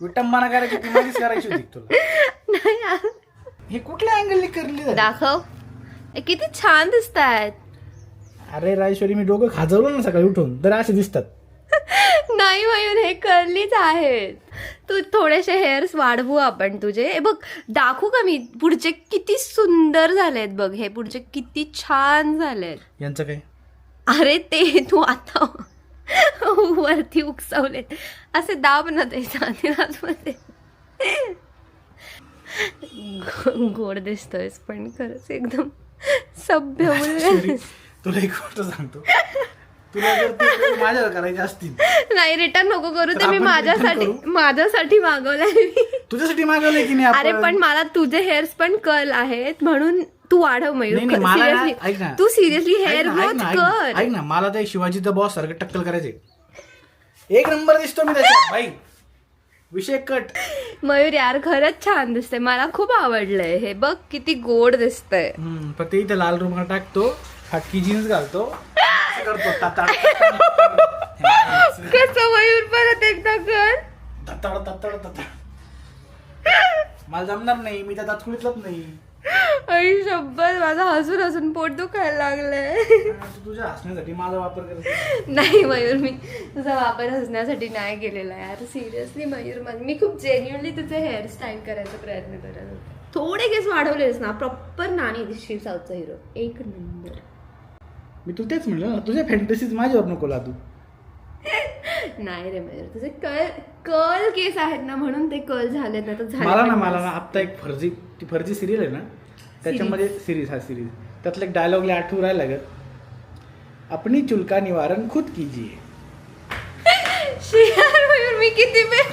विटंबना करायची ती माझीच करायची होती तुला. नाही यार. हे कुठल्या अँगलने करली दाखव. किती छान दिसतायत. अरे राजेश्वरी मी डोकं खाजवलं ना सकाळी उठून तर असे दिसतात. नाही मयूर हे कर्लीच आहेत. तू थोडेसे हेअर्स वाढवू आपण तुझे. हे बघ दाखवू का मी पुढचे किती सुंदर झालेत बघ. हे पुढचे किती छान झालेत. यांचं काय अरे ते तू आता वरती उकसवलेत असे दाब ना ते आतमध्ये. गोड दिसतोयस पण खरंच एकदम सभ्य मुलगा. तुला एक गोष्ट सांगतो. तुला जर ते माझ्यावर करायचे असतील नाही रिटर्न नको करू ते. तर मी आपण माझ्यासाठी मागवलंय. तुझ्यासाठी मागवलंय की नाही अरे आपण? पण मला तुझे हेअर्स पण कर्ल आहेत म्हणून तू वाढव मयूर. नाही, मला ना- सिरियसली ऐक ना. तू सिरियसली ऐक हेअर ना, ऐक ग्रोथ ना, ऐक ना, कर. ऐक ना मला ते शिवाजी द बॉस सारखं टक्कल करायचे. एक नंबर दिसतो मी त्याच्यात भाई. विषय कट. मयूर यार खरंच छान दिसतंय. मला खूप आवडलंय. हे बघ किती गोड दिसतंय. फक्त इथे लाल रुमाल टाकतो फाटकी जीन्स घालतो असं करतो ताताड कसं मयूर परत एकदा कर. ताताड ताताड ताताड. मला जमणार नाही. मी त्या दातकुळीतलंच नाही. आई शब्बत माझा हसून हसून पोट दुखायला लागलंय. तू तुझ्या हसण्यासाठी माझा वापर करतो. नाही मयूर मी तुझा वापर हसण्यासाठी नाही केलेला यार. सिरियसली मयूर मी खूप जेन्युअनली तुझे हेअरस्टाईल करायचा प्रयत्न करत होते. थोडे केस वाढवलेस ना प्रॉपर नाणी दिसशील साऊथचा हिरो. एक नंबर. मी तू तेच म्हणलं ना तुझ्या फॅन्टसीज माझ्यावर नको लादू. नाही रे मयूर तुझे कर्ल केस आहेत ना म्हणून ते कर्ल झाले ना. तर मला झाले ना आत्ता एक फर्जी सिरियल आहे ना त्याच्यामध्ये सिरीज त्यातला एक डायलॉगला आठवू राहिला ग. अपनी चुलका निवारण खुद कीजिए. शियार मयूर मी किती वेळ